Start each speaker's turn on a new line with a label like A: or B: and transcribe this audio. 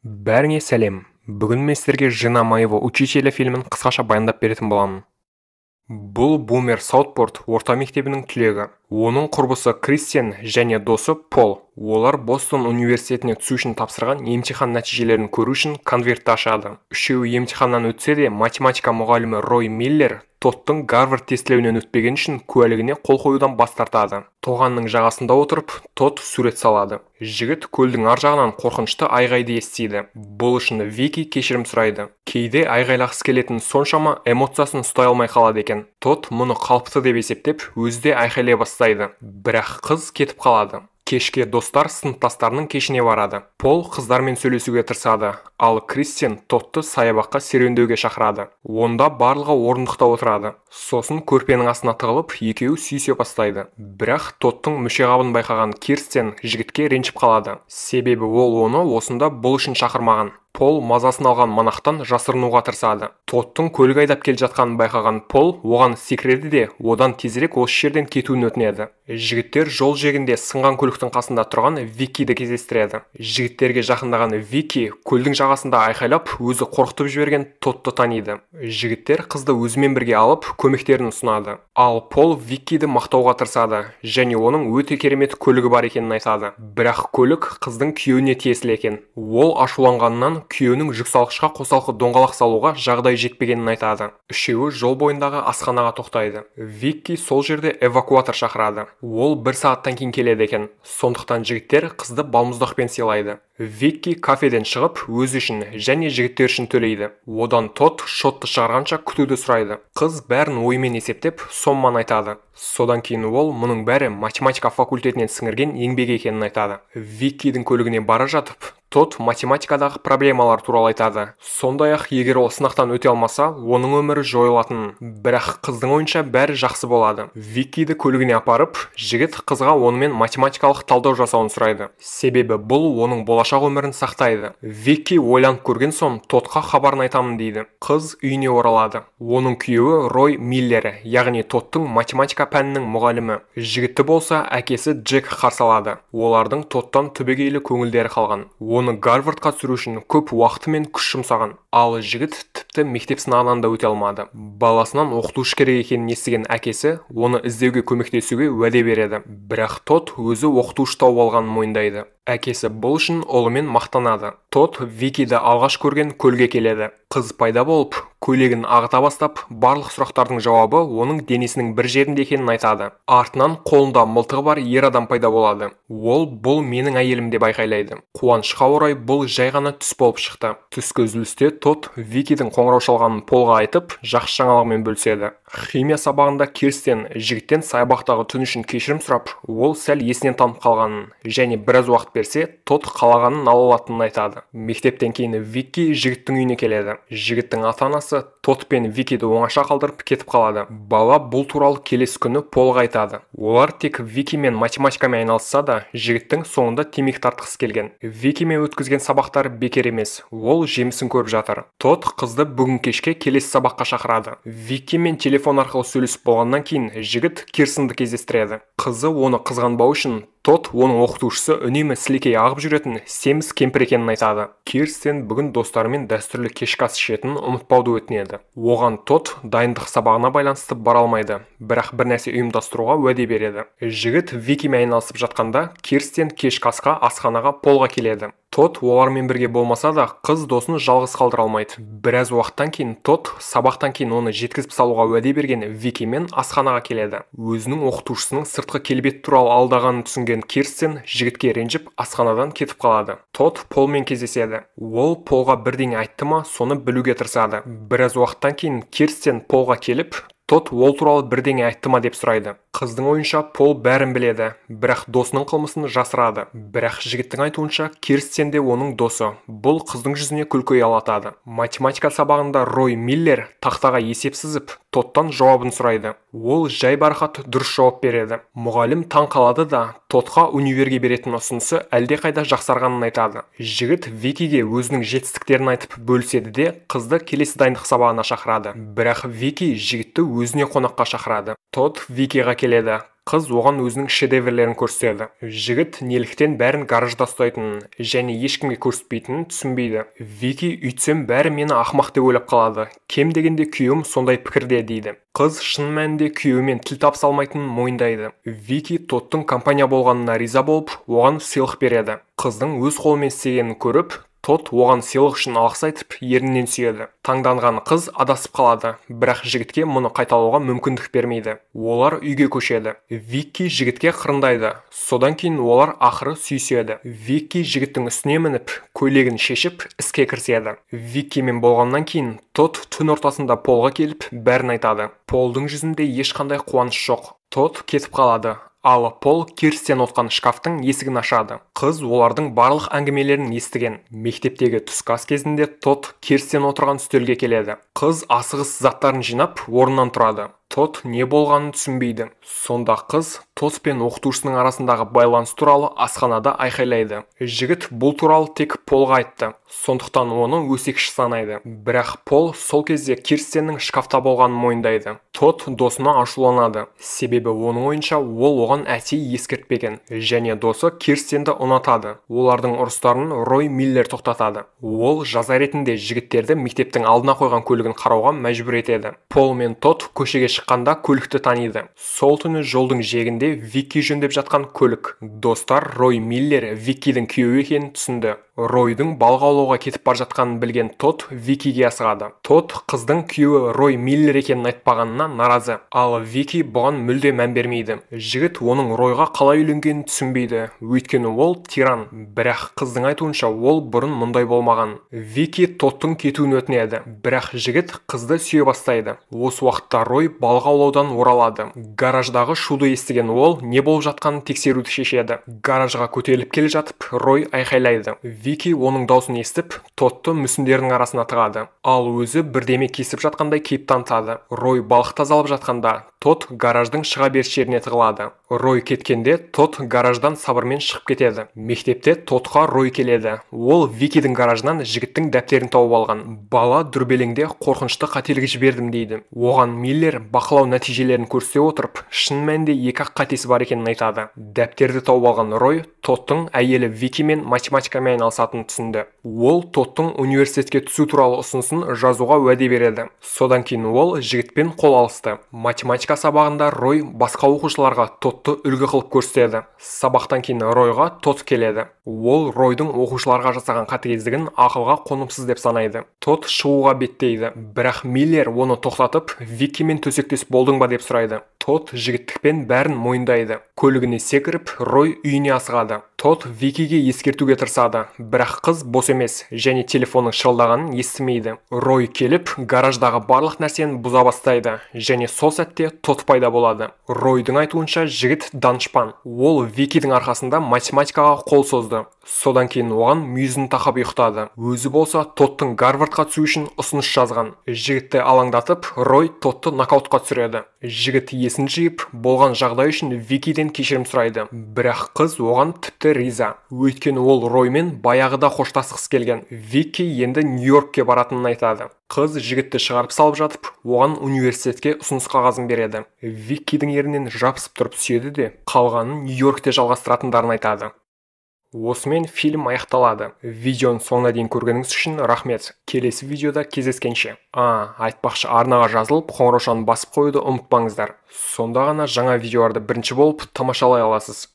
A: Бәріңе сәлем. Бүгін мен сіздерге «Жена моего учителя» фильмін қысқаша баяндап беретін боламын. Бұл Бумер Саутпорт орта мектебінің түлегі. Оның құрбысы Кристиан және досы Пол. Олар Бостон университетіне түсу үшін тапсырған емтихан нәтижелерін көру үшін конвертті ашады. Үшеуі емтиханнан өтсе де, математика мұғалімі Рой Миллер Тоддың Гарвард тестілеуінен өтпеген үшін куәлігіне қол қоюдан бас тартады. Тоғанның жағасында отырып, Тодд сурет салады. Жігіт көлдің ар жағынан қорқынышты айғайды естиді. Бұл үшін Вики кешірім сұрайды. Кейде айғайлағысы келетін соншама эмоциясын ұстай алмай қалады екен. Тодд мұны қалыпты деп есептеп, өзі де айқайлай бастайды. Бірақ қыз кетіп қалады. Кешке достар сыныптастарының кешіне барады. Пол қыздармен сөйлесуге тырысады, ал Кристиан Тодды саябаққа серуендеуге шақырады. Онда барлығы орындықта отырады. Сосын көрпенің астына тығылып, екеуі сүйісе бастайды. Бірақ Тоддың мүшеқабын байқаған Кристиан жігітке ренжіп қалады. Себебі ол оны осында бұл үшін шақырмаған. Пол мазасын алған манақтан жасырынуға тырысады. Тоддың көлік айдап келе жатқанын байқаған Пол оған секіреді де, одан тезірек осы жерден кетуін өтінеді. Жігіттер жол жиегінде сынған көліктің қасында тұрған Викиді кездестіреді. Жігіттерге жақындаған Вики көлдің жағасында айқайлап, өзі қорқытып жіберген Тодды таниды. Жігіттер қызды өзімен бірге алып, көмектерін ұсынады. Ал Пол Викиді мақтауға тырысады және оның өте керемет көлігі бар екенін айтады. Бірақ көлік қыздың күйеуіне тиесілі екен. Ол ашуланғаннан күйеуінің жүксалғышқа қосалқы доңғалақ салуға жағдай жетпегенін айтады. Үшеуі жол бойындағы асханаға тоқтайды. Вики сол жерде эвакуатор шақырады. Ол 1 сағаттан кейін келеді екен. Сондықтан жігіттер қызды балмұздақпен сыйлайды. Вики кафеден шығып, өзі үшін және жігіттер үшін төлейді. Одан Тодд шотты шығарғанша күтуді сұрайды. Қыз бәрін оймен есептеп, сомманы айтады. Содан кейін ол мұның бәрі математика факультетінен сіңірген еңбек екенін айтады. Викидің көлігіне бара жатып, Тодд математикадағы проблемалар туралы айтады. Сондай-ақ, егер ол сынақтан өте алмаса, оның өмірі жойылатынын. Бірақ қыздың ойынша бәрі жақсы болады. Викиді көлігіне апарып, жігіт қызға онымен математикалық талдау жасауын сұрайды. Себебі бұл оның болашақ өмірін сақтайды. Вики ойланып көрген соң Тоддқа хабарын айтамын дейді. Қыз үйіне оралады. Оның күйеуі Рой Миллер, яғни Тоддың математика пәнінің мұғалімі. Жігітті болса әкесі Джек қарсы алады. Олардың Тоддан түбегейлі көңілдері қалған. Оны Гарвардқа түсіру үшін көп уақыты мен күш жұмсаған. Ал жігіт тіпті мектеп сынағынан да өте алмады. Баласынан оқытушы керек екенін естіген әкесі оны іздеуге көмектесуге уәде береді. Бірақ Тодд өзі оқытушы тауып алғанын мойындайды. Әкесі бұл үшін ұлымен мақтанады. Тодд Викиді алғаш көрген көлге келеді. Қыз пайда болып, көйлегін ағыта бастап, барлық сұрақтардың жауабы оның денесінің бір жерінде екенін айтады. Артынан қолында мылтығы бар ер адам пайда болады. Ол бұл менің әйелім деп айқайлайды. Қуанышқа орай бұл жай ғана түс болып шықты. Түскі үзілісте Тодд Викидің қоңырау шалғанын Полға айтып, жақсы жаңалығымен бөліседі. Химия сабағында Кристиан жігіттен саябақтағы түн үшін кешірім сұрап, ол сәл есінен танып қалғанын және біраз уақыт берсе, Тодд қалағанын ала алатынын айтады. Мектептен кейін Вики жігіттің үйіне келеді. Жігіттің ата-анасы Тодд пен Викиді оңаша қалдырып кетіп қалады. Бала бұл туралы келесі күні Полға айтады. Олар тек Вики мен математикамен айналысса да, жігіттің соңында темекі тартқысы келген. Вики мен өткізген сабақтар бекер емес. Ол жемісін көріп жатыр. Тодд қызды бүгін кешке келесі сабаққа шақырады. Вики мен телефон арқылы сөйлесіп болғаннан кейін жігіт Кирстинді кездестіреді. Қызы оны қызғанбау үшін Тодд оның оқытушысы үнемі сілекей ағып жүретін семіз кемпір екенін айтады. Кирстин бүгін достарымен дәстүрлі кешкі ас ішетінін ұмытпауды өтінеді. Оған Тодд дайындық сабағына байланысты бара алмайды, бірақ бір нәрсе ұйымдастыруға уәде береді. Жігіт Викимен айналысып жатқанда Кирстин кешкі асқа асханаға Полға келеді. Тодд олармен бірге болмаса да, қыз досын жалғыз қалдыра алмайды. Біраз уақыттан кейін Тодд сабақтан кейін оны жеткізіп салуға уәде берген Викимен асханаға келеді. Өзінің оқытушысының сыртқы келбет туралы алдағанын түсінген Кирстин жігітке ренжіп асханадан кетіп қалады. Тодд Полмен кездеседі. Ол Полға бірдеңе айтты ма, соны білуге тырысады. Біраз уақыттан кейін Кирстин Полға келіп, Тодд ол туралы бірдеңе айтты ма деп сұрайды. Қыздың ойынша Пол бәрін біледі, бірақ досының қылмысын жасырады. Бірақ жігіттің айтуынша Кирстин де оның досы. Бұл қыздың жүзіне күлкі ұялатады. Математика сабағында Рой Миллер тақтаға есеп сызып, Тоддан жауабын сұрайды. Ол жай барқат дұрыс жауап береді. Мұғалім таң қалады да, Тоддқа универге беретін ұсынысы әлдеқайда жақсарғанын айтады. Жігіт Викиге өзінің жетістіктерін айтып бөліседі де, қызды келесі дайындық сабағына шақырады. Бірақ Вики жігітті өзіне қонаққа шақырады. Тодд Викиға келеді. Қыз оған өзінің шедеврлерін көрсетеді. Жігіт неліктен бәрін гаражда ұстайтынын және ешкімге көрсетпейтінін түсінбейді. Вики үйтсем бәрі мені ақымақ деп ойлап қалады. Кем дегенде күйеуім сондай пікірде дейді. Қыз шын мәнінде күйеуімен тіл табыса алмайтынын мойындайды. Вики Тоддың компания болғанына риза болып, оған сыйлық береді. Қыздың өз қолымен істегенін көріп, Тодд оған сыйлық үшін алғыс айтып, ернінен сүйеді. Таңданған қыз адасып қалады, бірақ жігітке мұны қайталауға мүмкіндік бермейді. Олар үйге көшеді. Вики жігітке қырындайды. Содан кейін олар ақыры сүйіседі. Вики жігіттің үстіне мініп, көйлегін шешіп, іске кіріседі. Викимен болғаннан кейін Тодд түн ортасында Полға келіп, бәрін айтады. Полдың жүзінде ешқандай қуаныш жоқ. Тодд кетіп қалады. Ал Пол Кирстен отқан шкафтың есігін ашады. Қыз олардың барлық әңгімелерін естіген. Мектептегі түскі ас кезінде Тодд Кирстен отырған үстелге келеді. Қыз асығыс заттарын жинап, орнынан тұрады. Тодд не болғанын түсінбейді. Сонда қыз Тодд пен оқытушысының арасындағы байланыс туралы асханада айқайлайды. Жігіт бұл туралы тек Полға айтты. Сондықтан оны өсекші санайды. Бірақ Пол сол кезде Кирстеннің шкафта болғанын мойындайды. Тодд досына ашуланады. Себебі оның ойынша ол оған әдейі ескертпеген және досы Кирстенді ұнатады. Олардың ұрыстарын Рой Миллер тоқтатады. Ол жаза ретінде жігіттерді мектептің алдына қойған көлігін қарауға мәжбүр етеді. Пол мен Тодд көшеге шыққанда көлікті таниды. Сол түні жолдың жиегінде Вики жөндеп жатқан көлік. Достар Рой Миллер Викидің күйеуі екенін түсінді. Ройдың балық аулауға кетіп бара жатқанын білген Тодд Викиге асығады. Тодд қыздың күйеуі Рой Миллер екенін айтпағанына наразы, ал Вики бұған мүлде мән бермейді. Жігіт оның Ройға қалай үйленгенін түсінбейді, өйткені ол тиран, бірақ қыздың айтуынша ол бұрын мұндай болмаған. Вики Тоддың кетуін өтінеді, бірақ жігіт қызды сүйе бастайды. Осы уақытта Рой балық аулаудан оралады. Гараждағы шуды естіген ол не болып жатқанын тексеруді шешеді. Гаражға көтеріліп келе жатып, Рой айқайлайды. Вики оның даусын естіп, Тодды мүсіндерінің арасына тығады. Ал өзі бірдеме кесіп жатқандай кейіп танытады. Рой балық тазалап жатқанда, Тодд гараждың шыға беріс жеріне тығылады. Рой кеткенде, Тодд гараждан сабырмен шығып кетеді. Мектепте Тоддқа Рой келеді. Ол Викидің гаражынан жігіттің дәптерін тауып алған. Бала дүрбелеңде қорқынышты қателік жібердім дейді. Оған Миллер бақылау нәтижелерін көрсете отырып, шын мәнінде екі-ақ қатесі бар екенін айтады. Дәптерді тауып алған Рой Тоддың әйелі Викимен математикамен айналысатынын түсінді. Ол Тоддың университетке түсу туралы ұсынысын жазуға уәде береді. Содан кейін ол жігітпен қол алысты. Математика сабағында Рой басқа оқушыларға Тодды үлгі қылып көрсетеді. Сабақтан кейін Ройға Тодд келеді. Ол Ройдың оқушыларға жасаған қатыгездігін ақылға қонымсыз деп санайды. Тодд шығуға беттейді, бірақ Миллер оны тоқтатып, Викимен төсектес болдың ба деп сұрайды. Тодд жігіттікпен бәрін мойындайды. Көлігіне секіріп, Рой үйіне асығады. Тодд Викиге ескертуге тырысады, бірақ қыз бос емес және телефонның шырылдағанын естімейді. Рой келіп, гараждағы барлық нәрсені бұза бастайды және сол сәтте Тодд пайда болады. Ройдың айтуынша жігіт данышпан. Ол Викидің арқасында математикаға қол созды. Содан кейін оған мүйізін тақап ұйықтады. Өзі болса Тоддың Гарвардқа түсу үшін ұсыныс жазған. Жігітті алаңдатып, Рой Тодды нокаутқа түсіреді. Жігіт есін жиып, болған жағдай үшін Викиден кешірім сұрайды. Бірақ қыз оған тіпті риза. Өйткені ол Роймен баяғыда қоштасқысы келген. Вики енді Нью-Йоркке баратынын айтады. Қыз жігітті шығарып салып жатып, оған университетке ұсыныс қағазын береді. Викидің ерінен жабысып тұрып сүйеді де, қалғанын Нью-Йоркте жалғастыратындарын айтады. Осымен фильм аяқталады. Видеоны соңына дейін көргеніңіз үшін рахмет. Келесі видеода кездескенше. Айтпақшы, арнаға жазылып, қоңыраушаны басып қоюды ұмытпаңыздар. Сонда ғана жаңа видеоларды бірінші болып тамашалай аласыз.